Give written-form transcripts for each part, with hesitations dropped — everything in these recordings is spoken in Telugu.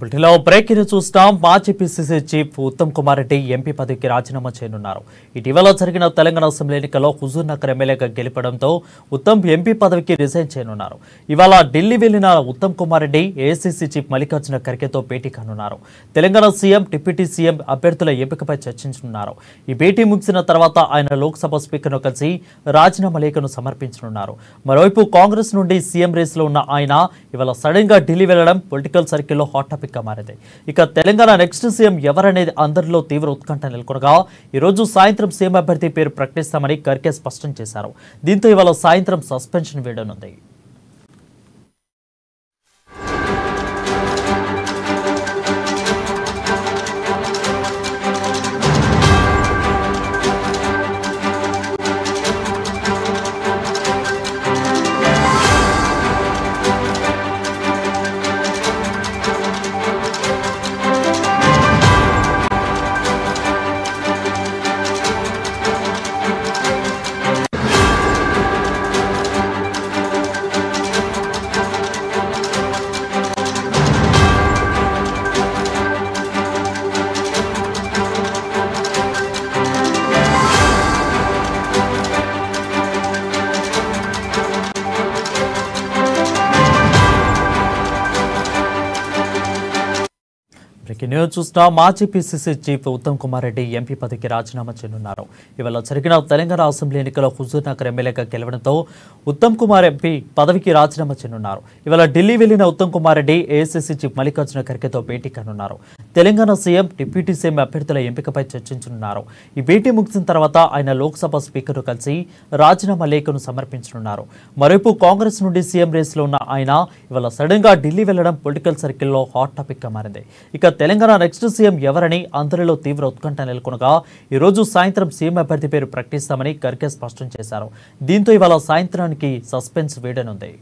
బుల్టెన్లో బ్రేకింగ్ చూస్తాం. మాజీ PCC chief Uttam Kumar Reddy MP పదవికి రాజీనామా చేయనున్నారు. ఇటీవల జరిగిన తెలంగాణ అసెంబ్లీ ఎన్నికల్లో హుజూర్ నగర్ ఎమ్మెల్యేగా గెలపడంతో ఉత్తమ్ ఎంపీ పదవికి రిజైన్ చేయనున్నారు. ఇవాళ ఢిల్లీ వెళ్లిన ఉత్తమ్ కుమార్ రెడ్డి ఏఐసీసీ చీఫ్ మల్లికార్జున ఖర్గేతో భేటీ కానున్నారు. తెలంగాణ సీఎం, డిప్యూటీ సీఎం అభ్యర్థుల ఎంపికపై చర్చించనున్నారు. ఈ భేటీ ముగిసిన తర్వాత ఆయన లోక్సభ స్పీకర్ను కలిసి రాజీనామా లేఖను సమర్పించనున్నారు. మరోవైపు కాంగ్రెస్ నుండి సీఎం రేసులో ఉన్న ఆయన ఇవాళ సడన్ గా ఢిల్లీ వెళ్లడం పొలిటికల్ సర్కిల్లో హాట్ టాపిక్ గా మారింది. ఇక తెలంగాణ నెక్స్ట్ సీఎం ఎవరనేది అందరిలో తీవ్ర ఉత్కంఠ నెలకొనగా ఈ రోజు సాయంత్రం సీఎం అభ్యర్థి పేరు ప్రకటిస్తామని ఖర్గే స్పష్టం చేశారు. దీంతో ఇవాళ సాయంత్రం సస్పెన్షన్ వేయనుంది. న్యూస్ చూస్తున్నాం. మాజీ PCC chief Uttam Kumar Reddy MP పదవికి రాజీనామా చేయనున్నారు. ఇవాళ జరిగిన తెలంగాణ అసెంబ్లీ ఎన్నికల్లో హుజూర్ నగర్ ఎమ్మెల్యేగా గెలవడంతో ఉత్తమ్ కుమార్ ఎంపీ పదవికి రాజీనామా చేయనున్నారు. ఇవాళ ఢిల్లీ వెళ్లిన ఉత్తమ్ కుమార్ రెడ్డి ఏఐసీసీ చీఫ్ మల్లికార్జున ఖర్గేతో భేటీ కానున్నారు. తెలంగాణ సీఎం, డిప్యూటీ సీఎం అభ్యర్థుల ఎంపికపై చర్చించనున్నారు. ఈ భేటీ ముగిసిన తర్వాత ఆయన లోక్సభ స్పీకర్ను కలిసి రాజీనామా లేఖను సమర్పించనున్నారు. మరోవైపు కాంగ్రెస్ నుండి సీఎం రేసులో ఉన్న ఆయన ఇవాళ సడన్ గా ఢిల్లీ వెళ్లడం పొలిటికల్ సర్కిల్లో హాట్ టాపిక్ గా మారింది. ఇక తెలంగాణ నెక్స్ట్ సీఎం ఎవరని అందరిలో తీవ్ర ఉత్కంఠ నెలకొనగా ఈ రోజు సాయంత్రం సీఎం అభ్యర్థి పేరు ప్రకటిస్తామని ఖర్గే స్పష్టం చేశారు. దీంతో ఇవాళ సాయంత్రానికి సస్పెన్స్ వేయనుంది.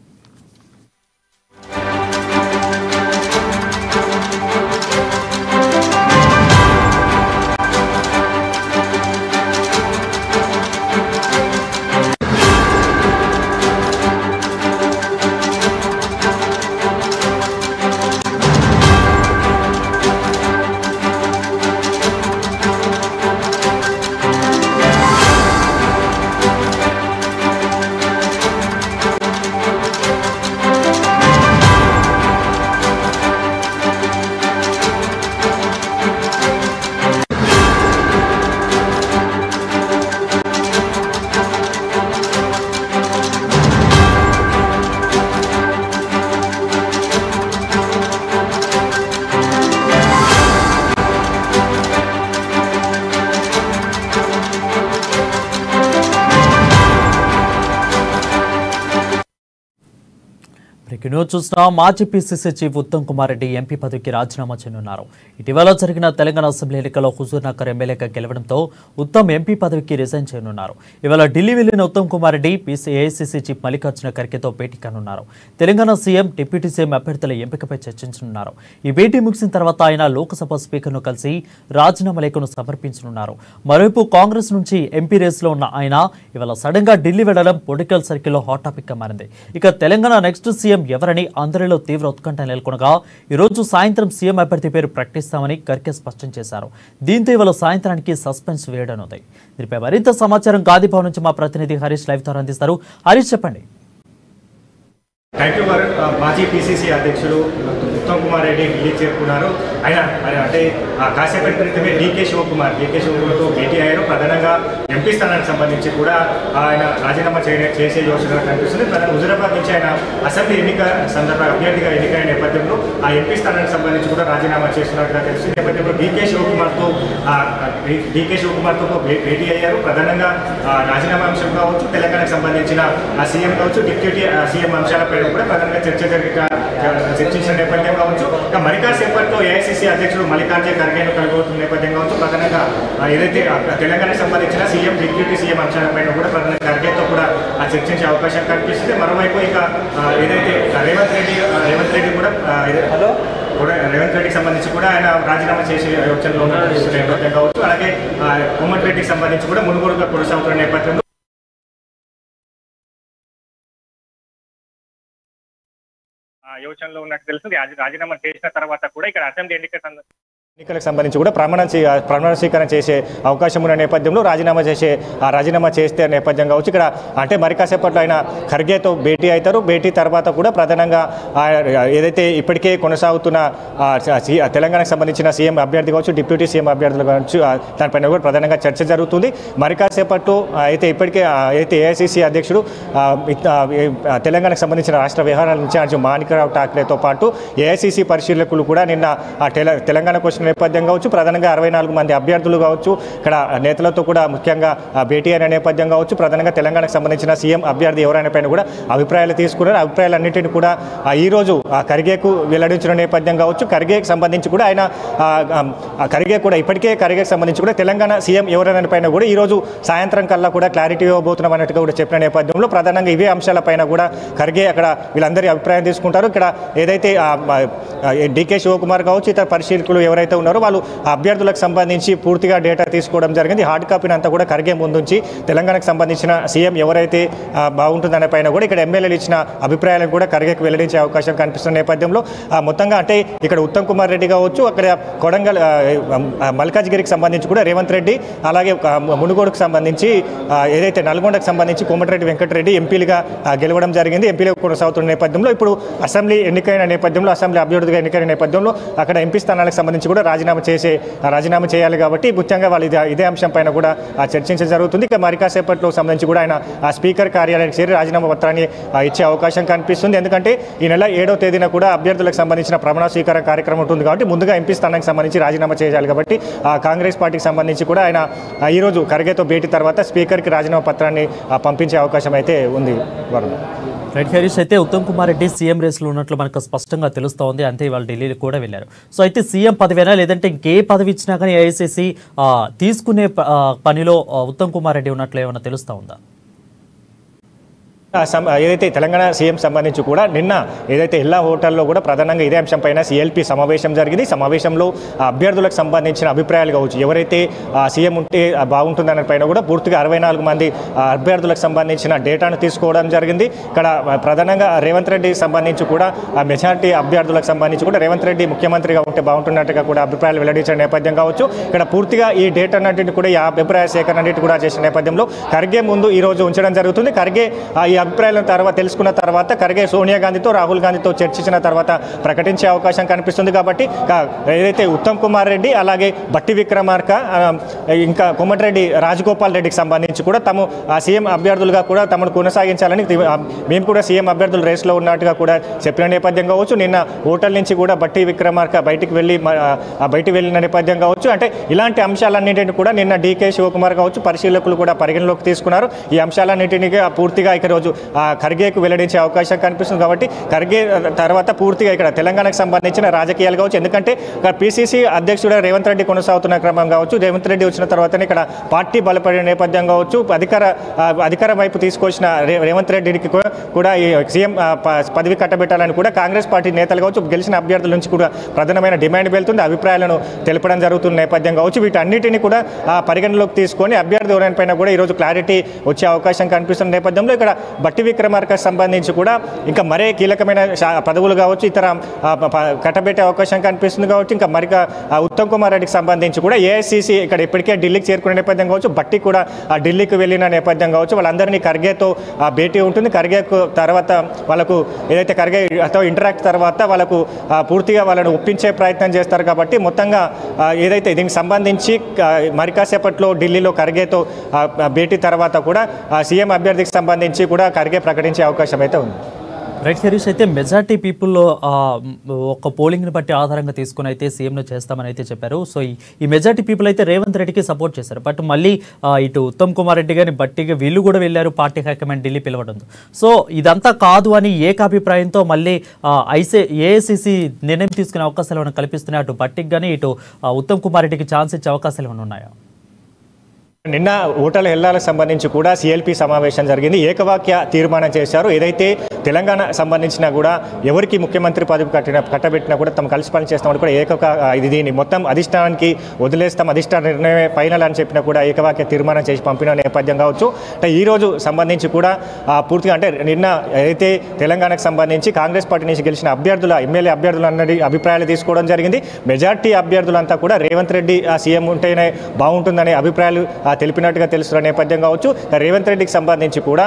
చూస్తున్నాం. మాజీ PCC chief Uttam Kumar Reddy MP పదవికి రాజీనామా చేయనున్నారు. ఇటీవల జరిగిన తెలంగాణ అసెంబ్లీ ఎన్నికల్లో హుజూర్ నగర్ ఎమ్మెల్యేగా గెలవడంతో ఉత్తమ్ ఎంపీ పదవికి రిజైన్ చేయనున్నారు. ఇవాళ ఢిల్లీ వెళ్లిన ఉత్తమ్ కుమార్ రెడ్డి ఏఐసీసీ చీఫ్ మల్లికార్జున ఖర్గేతో భేటీ కానున్నారు. తెలంగాణ సీఎం, డిప్యూటీ సీఎం అభ్యర్థుల ఎంపికపై చర్చించనున్నారు. ఈ భేటీ ముగిసిన తర్వాత ఆయన లోక్సభ స్పీకర్ను కలిసి రాజీనామా లేఖను సమర్పించనున్నారు. మరోవైపు కాంగ్రెస్ నుంచి ఎంపీ రేసులో ఉన్న ఆయన ఇవాళ సడన్ గా ఢిల్లీ వెళ్లడం పొలిటికల్ సర్కిల్లో హాట్ టాపిక్ గా మారింది. ఇక తెలంగాణ నెక్స్ట్ సీఎం ఎవరని అందరిలో తీవ్ర ఉత్కంఠ నెలకొనగా ఈ రోజు సాయంత్రం సీఎం అభ్యర్థి పేరు ప్రకటిస్తామని ఖర్గే స్పష్టం చేశారు. దీంతో ఇవాళ సాయంత్రానికి సస్పెన్స్ వేయనుంది. దీనిపై మరింత సమాచారం గాంధీభవన్ నుంచి మా ప్రతినిధి హరీష్ లైవ్ ద్వారా అందిస్తారు. హరీష్, చెప్పండి. Thank you Varun. మాజీ పిసిసి అధ్యక్షుడు ఉత్తమ్ కుమార్ రెడ్డి ఢిల్లీ చేరుకున్నారు. ఆయన అంటే కాసేపటి క్రితమే డీకే శివకుమార్తో భేటీ అయ్యారు. ప్రధానంగా ఎంపీ స్థానానికి సంబంధించి కూడా ఆయన రాజీనామా చేసే యోచన కనిపిస్తుంది. హుజూరాబాద్ నుంచి ఆయన అసెంబ్లీ ఎన్నిక సందర్భంగా అభ్యర్థిగా ఎన్నికైన నేపథ్యంలో ఆ ఎంపీ స్థానానికి సంబంధించి కూడా రాజీనామా చేస్తున్నట్టుగా తెలిసింది. నేపథ్యంలో డీకే శివకుమార్తో భేటీ అయ్యారు. ప్రధానంగా రాజీనామా అంశం కావచ్చు, తెలంగాణకు సంబంధించిన సీఎం కావచ్చు, డిప్యూటీ సీఎం అంశాలపై కూడా ప్రధానంగా చర్చించిన నేపథ్యం కావచ్చు. ఇక మరికాసేపట్లో ఏఐసీసీ అధ్యక్షుడు మల్లికార్జున ఖర్గేను కలుగుతున్న నేపథ్యం కావచ్చు. ప్రధానంగా ఏదైతే తెలంగాణకు సంబంధించిన సీఎం, డిప్యూటీ సీఎం అంశాలపై కూడా ప్రధానంగా ఖర్గేతో కూడా చర్చించే అవకాశం కనిపిస్తుంది. మరోవైపు ఇక ఏదైతే రేవంత్ రెడ్డి కూడా రేవంత్ రెడ్డికి సంబంధించి కూడా ఆయన రాజీనామా చేసే యోచనలో ఉన్న నేపథ్యం కావచ్చు. అలాగే కోమటిరెడ్డికి సంబంధించి కూడా మునుగోడుగా కొనసాగుతున్న నేపథ్యంలో యోచనలో ఉన్నట్టు తెలుస్తుంది. రాజీనామా చేసిన తర్వాత కూడా ఇక్కడ అసెంబ్లీ ఎన్నికలకు సంబంధించి కూడా ప్రమాణ స్వీకారం చేసే అవకాశం ఉన్న నేపథ్యంలో రాజీనామా చేస్తే నేపథ్యం కావచ్చు. ఇక్కడ అంటే మరి కాసేపట్లో ఆయన ఖర్గేతో భేటీ అవుతారు. భేటీ తర్వాత కూడా ప్రధానంగా ఏదైతే ఇప్పటికే కొనసాగుతున్న తెలంగాణకు సంబంధించిన సీఎం అభ్యర్థి కావచ్చు, డిప్యూటీ సీఎం అభ్యర్థులు కావచ్చు, దానిపైన కూడా ప్రధానంగా చర్చ జరుగుతుంది. మరి కాసేపట్లో అయితే ఇప్పటికే ఏఐసీసీ అధ్యక్షుడు తెలంగాణకు సంబంధించిన రాష్ట్ర వ్యవహారాల ఇన్ఛార్జ్ మాణిక్రావు ఠాక్రేతో పాటు ఏఐసీసీ పరిశీలకులు కూడా నిన్న తెలంగాణకు వచ్చిన నేపథ్యం కావచ్చు, ప్రధానంగా 64 మంది అభ్యర్థులు కావచ్చు, ఇక్కడ నేతలతో కూడా ముఖ్యంగా భేటీ అయిన నేపథ్యం కావచ్చు, ప్రధానంగా తెలంగాణకు సంబంధించిన సీఎం అభ్యర్థి ఎవరైనా పైన కూడా అభిప్రాయాలు తీసుకున్నారు. అభిప్రాయాలన్నింటినీ కూడా ఈరోజు ఖర్గేకు వెల్లడించిన నేపథ్యం కావచ్చు. ఖర్గేకి సంబంధించి కూడా ఆయన ఖర్గే కూడా ఇప్పటికే ఖర్గేకి సంబంధించి కూడా తెలంగాణ సీఎం ఎవరైనా పైన కూడా ఈరోజు సాయంత్రం కల్లా కూడా క్లారిటీ ఇవ్వబోతున్నాం అన్నట్టుగా కూడా చెప్పిన నేపథ్యంలో ప్రధానంగా ఇవే అంశాలపైన కూడా ఖర్గే అక్కడ వీళ్ళందరి అభిప్రాయం తీసుకుంటారు. ఇక్కడ ఏదైతే డీకే శివకుమార్ కావచ్చు, ఇతర పరిశీలకులు ఎవరైతే ఉన్నారో వాళ్ళు అభ్యర్థులకు సంబంధించి పూర్తిగా డేటా తీసుకోవడం జరిగింది. హార్డ్ కాపీని అంతా కూడా ఖర్గే ముందుంచి తెలంగాణకు సంబంధించిన సీఎం ఎవరైతే బాగుంటుందనే పైన కూడా ఇక్కడ ఎమ్మెల్యేలు ఇచ్చిన అభిప్రాయాలను కూడా ఖర్గేకి వెల్లడించే అవకాశం కనిపిస్తున్న నేపథ్యంలో మొత్తంగా అంటే ఇక్కడ ఉత్తమ్ కుమార్ రెడ్డి కావచ్చు, అక్కడ కొడంగల్ మల్కాజ్గిరికి సంబంధించి కూడా రేవంత్ రెడ్డి, అలాగే మునుగోడుకు సంబంధించి ఏదైతే నల్గొండకు సంబంధించి కోమటిరెడ్డి వెంకటరెడ్డి ఎంపీలుగా గెలవడం జరిగింది. ఎంపీలుగా కొనసాగుతున్న నేపథ్యంలో ఇప్పుడు అసెంబ్లీ ఎన్నికైన నేపథ్యంలో అసెంబ్లీ అభ్యర్థిగా ఎన్నికైన నేపథ్యంలో అక్కడ ఎంపీ స్థానాలకు సంబంధించి కూడా రాజీనామా చేయాలి కాబట్టి ముఖ్యంగా వాళ్ళు ఇదే అంశం పైన కూడా చర్చించడం జరుగుతుంది. ఇక మరి కాసేపట్లో సంబంధించి కూడా ఆయన స్పీకర్ కార్యాలయానికి చేరి రాజీనామా పత్రాన్ని ఇచ్చే అవకాశం కనిపిస్తుంది. ఎందుకంటే ఈ నెల 7వ తేదీన కూడా అభ్యర్థులకు సంబంధించిన ప్రమాణ స్వీకారం కార్యక్రమం ఉంటుంది కాబట్టి ముందుగా ఎంపీ స్థానానికి సంబంధించి రాజీనామా చేయాలి కాబట్టి కాంగ్రెస్ పార్టీకి సంబంధించి కూడా ఆయన ఈరోజు ఖర్గేతో భేటీ తర్వాత స్పీకర్కి రాజీనామా పత్రాన్ని పంపించే అవకాశం అయితే ఉంది. రైట్ హరీష్, అయితే ఉత్తమ్ కుమార్ రెడ్డి సీఎం రేసులో ఉన్నట్లు మనకు స్పష్టంగా తెలుస్తూ ఉంది. అంతే వాళ్ళు ఢిల్లీకి కూడా వెళ్ళారు. సో అయితే సీఎం పదవేనా లేదంటే ఇంకే పదవి ఇచ్చినా కానీ ఏఐసీసీ తీసుకునే పనిలో ఉత్తమ్ కుమార్ రెడ్డి ఉన్నట్లు ఏమైనా తెలుస్తూ ఉందా? ఏదైతే తెలంగాణ సీఎం సంబంధించి కూడా నిన్న ఏదైతే ఎల్లా హోటల్లో కూడా ప్రధానంగా ఇదే అంశం పైన సిఎల్పి సమావేశం జరిగింది. సమావేశంలో అభ్యర్థులకు సంబంధించిన అభిప్రాయాలు కావచ్చు, ఎవరైతే సీఎం ఉంటే బాగుంటుందనే పైన కూడా పూర్తిగా 64 మంది అభ్యర్థులకు సంబంధించిన డేటాను తీసుకోవడం జరిగింది. ఇక్కడ ప్రధానంగా రేవంత్ రెడ్డికి సంబంధించి కూడా మెజార్టీ అభ్యర్థులకు సంబంధించి కూడా రేవంత్ రెడ్డి ముఖ్యమంత్రిగా ఉంటే బాగుంటున్నట్టుగా కూడా అభిప్రాయాలు వెల్లడించిన నేపథ్యం కావచ్చు. ఇక్కడ పూర్తిగా ఈ డేటా అన్నింటిని కూడా ఈ అభిప్రాయ సేకరణ అన్నింటి కూడా చేసిన నేపథ్యంలో ఖర్గే ముందు ఈ రోజు ఉంచడం జరుగుతుంది. ఖర్గే ఈ అభిప్రాయాలను తర్వాత తెలుసుకున్న తర్వాత ఖర్గే సోనియా గాంధీతో రాహుల్ గాంధీతో చర్చించిన తర్వాత ప్రకటించే అవకాశం కనిపిస్తుంది. కాబట్టి ఏదైతే ఉత్తమ్ కుమార్ రెడ్డి అలాగే బట్టి విక్రమార్క ఇంకా కోమటిరెడ్డి రాజగోపాల్ రెడ్డికి సంబంధించి కూడా తాము సీఎం అభ్యర్థులుగా కూడా తమను కొనసాగించాలని మేము కూడా సీఎం అభ్యర్థులు రేసులో ఉన్నట్టుగా కూడా చెప్పిన నేపథ్యం కావచ్చు. నిన్న హోటల్ నుంచి కూడా బట్టి విక్రమార్క బయటికి వెళ్ళిన నేపథ్యం కావచ్చు. అంటే ఇలాంటి అంశాలన్నింటినీ కూడా నిన్న డీకే శివకుమార్ కావచ్చు పరిశీలకులు కూడా పరిగణలోకి తీసుకున్నారు. ఈ అంశాలన్నింటినీ పూర్తిగా ఇక రోజు ఖర్గేకు వెల్లడించే అవకాశం కనిపిస్తుంది. కాబట్టి ఖర్గే తర్వాత పూర్తిగా ఇక్కడ తెలంగాణకు సంబంధించిన రాజకీయాలు కావచ్చు, ఎందుకంటే ఇక్కడ పిసిసి అధ్యక్షుడు రేవంత్ రెడ్డి కొనసాగుతున్న క్రమం కావచ్చు, రేవంత్ రెడ్డి వచ్చిన తర్వాతనే ఇక్కడ పార్టీ బలపడిన నేపథ్యం కావచ్చు, అధికారం వైపు తీసుకొచ్చిన రేవంత్ రెడ్డికి కూడా ఈ సీఎం పదవి కట్టబెట్టాలని కూడా కాంగ్రెస్ పార్టీ నేతలు కావచ్చు గెలిచిన అభ్యర్థుల నుంచి కూడా ప్రధానమైన డిమాండ్ వెళ్తుంది. అభిప్రాయాలను తెలపడం జరుగుతున్న నేపథ్యం కావచ్చు. వీటన్నిటిని కూడా పరిగణలోకి తీసుకొని అభ్యర్థి ఎవరైనా పైన కూడా ఈరోజు క్లారిటీ వచ్చే అవకాశం కనిపిస్తున్న నేపథ్యంలో ఇక్కడ బట్టి విక్రమార్క సంబంధించి కూడా ఇంకా మరే కీలకమైన పదవులు కావచ్చు ఇతర కట్టబెట్టే అవకాశం కనిపిస్తుంది. కాబట్టి ఇంకా మరి ఉత్తమ్ కుమార్ రెడ్డికి సంబంధించి కూడా ఏఐసీసీ ఇక్కడ ఇప్పటికే ఢిల్లీకి చేరుకునే నేపథ్యం కావచ్చు, బట్టి కూడా ఢిల్లీకి వెళ్ళిన నేపథ్యం కావచ్చు. వాళ్ళందరినీ ఖర్గేతో భేటీ ఉంటుంది. ఖర్గేకు తర్వాత వాళ్ళకు ఏదైతే ఖర్గేతో ఇంటరాక్ట్ తర్వాత వాళ్ళకు పూర్తిగా వాళ్ళని ఒప్పించే ప్రయత్నం చేస్తారు. కాబట్టి మొత్తంగా ఏదైతే దీనికి సంబంధించి మరి కాసేపట్లో ఢిల్లీలో ఖర్గేతో భేటీ తర్వాత కూడా సీఎం అభ్యర్థికి సంబంధించి కూడా ఖర్గే ప్రకటించే అవకాశం అయితే ఉంది. రైట్ హరీష్, అయితే మెజార్టీ పీపుల్లో ఒక పోలింగ్ని బట్టి ఆధారంగా తీసుకుని అయితే సీఎంను చేస్తామని అయితే చెప్పారు. సో ఈ మెజార్టీ పీపుల్ అయితే రేవంత్ రెడ్డికి సపోర్ట్ చేశారు. బట్ మళ్ళీ ఇటు ఉత్తమ్ కుమార్ రెడ్డి గారిని బట్టిగా వీళ్ళు కూడా వెళ్ళారు పార్టీ హైకమాండ్ ఢిల్లీ పిలవడంతో. సో ఇదంతా కాదు అని ఏకాభిప్రాయంతో మళ్ళీ ఏఐసీసీ నిర్ణయం తీసుకునే అవకాశాలు ఏమైనా కల్పిస్తున్నాయి? అటు బట్టికి కానీ ఇటు ఉత్తమ్ కుమార్ రెడ్డికి ఛాన్స్ ఇచ్చే అవకాశాలు ఏమైనా ఉన్నాయా? నిన్న ఓటర్ల హెల్లాలకు సంబంధించి కూడా సిఎల్పి సమావేశం జరిగింది. ఏకవాక్య తీర్మానం చేశారు. ఏదైతే తెలంగాణ సంబంధించిన కూడా ఎవరికి ముఖ్యమంత్రి పదవి కట్టబెట్టినా కూడా తమ కలిసి పని చేస్తామని కూడా దీన్ని మొత్తం అధిష్టానానికి వదిలేస్తాం, అధిష్టాన నిర్ణయమే ఫైనల్ అని చెప్పినా కూడా ఏకవాక్య తీర్మానం చేసి పంపిన నేపథ్యం కావచ్చు. అంటే ఈరోజు సంబంధించి కూడా పూర్తిగా అంటే నిన్న ఏదైతే తెలంగాణకు సంబంధించి కాంగ్రెస్ పార్టీ నుంచి గెలిచిన అభ్యర్థుల ఎమ్మెల్యే అభ్యర్థులు అన్నది అభిప్రాయాలు తీసుకోవడం జరిగింది. మెజార్టీ అభ్యర్థులంతా కూడా రేవంత్ రెడ్డి సీఎం ఉంటేనే బాగుంటుందనే అభిప్రాయాలు తెలిపినట్టుగా తెలుస్తున్న నేపథ్యం కావచ్చు. రేవంత్ రెడ్డికి సంబంధించి కూడా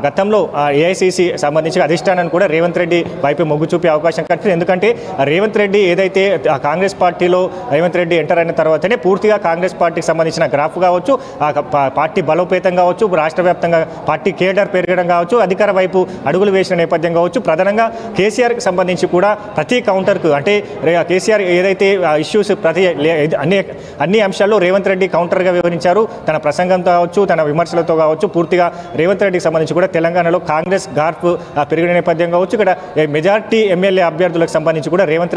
గతంలో ఏఐసిసి సంబంధించి అధిష్టానాన్ని కూడా రేవంత్ రెడ్డి వైపు మొగ్గు చూపే అవకాశం కనిపిస్తుంది. ఎందుకంటే రేవంత్ రెడ్డి ఏదైతే కాంగ్రెస్ పార్టీలో రేవంత్ రెడ్డి ఎంటర్ అయిన తర్వాతనే పూర్తిగా కాంగ్రెస్ పార్టీకి సంబంధించిన గ్రాఫ్ కావచ్చు, పార్టీ బలోపేతం కావచ్చు, రాష్ట్ర వ్యాప్తంగా పార్టీ కేడర్ పెరగడం కావచ్చు, అధికార వైపు అడుగులు వేసిన నేపథ్యం కావచ్చు. ప్రధానంగా కేసీఆర్కి సంబంధించి కూడా ప్రతి కౌంటర్కు అంటే కేసీఆర్ ఏదైతే ఇష్యూస్ అన్ని అంశాల్లో రేవంత్ రెడ్డి కౌంటర్గా వివరించారు. తన ప్రసంగంతో కావచ్చు, తన విమర్శలతో కావచ్చు, పూర్తిగా రేవంత్ రెడ్డికి సంబంధించి కూడా తెలంగాణలో కాంగ్రెస్ గార్పు పెరిగిన నేపథ్యం కావచ్చు. ఇక్కడ మెజార్టీ ఎమ్మెల్యే అభ్యర్థులకు సంబంధించి కూడా రేవంత్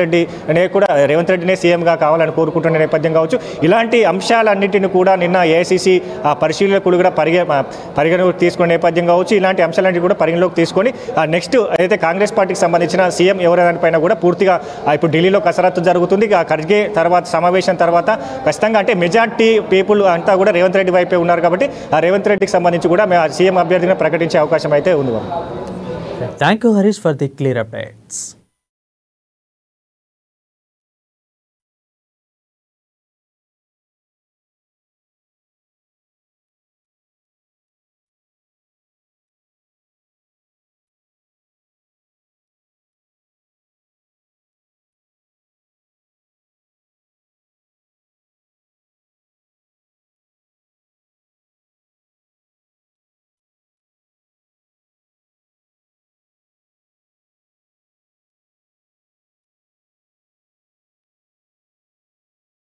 రెడ్డినే సీఎంగా కావాలని కోరుకుంటున్న నేపథ్యం కావచ్చు. ఇలాంటి అంశాలన్నింటినీ కూడా నిన్న ఏఐసిసి పరిశీలకులు కూడా పరిగణలోకి తీసుకునే నేపథ్యం కావచ్చు. ఇలాంటి అంశాలన్నింటినీ కూడా పరిగణలోకి తీసుకొని నెక్స్ట్ అయితే కాంగ్రెస్ పార్టీకి సంబంధించిన సీఎం ఎవరైనా కూడా పూర్తిగా ఇప్పుడు ఢిల్లీలో కసరత్తు జరుగుతుంది. ఖర్గే తర్వాత సమావేశం తర్వాత ఖచ్చితంగా అంటే మెజార్టీ పీపుల్ అంతా కూడా రేవంత్ రెడ్డి వైపే ఉన్నారు కాబట్టి ఆ రేవంత్ రెడ్డికి సంబంధించి కూడా సీఎం అభ్యర్థిగా ప్రకటించే అవకాశం అయితే ఉంది. Thank you Harish for the clear updates.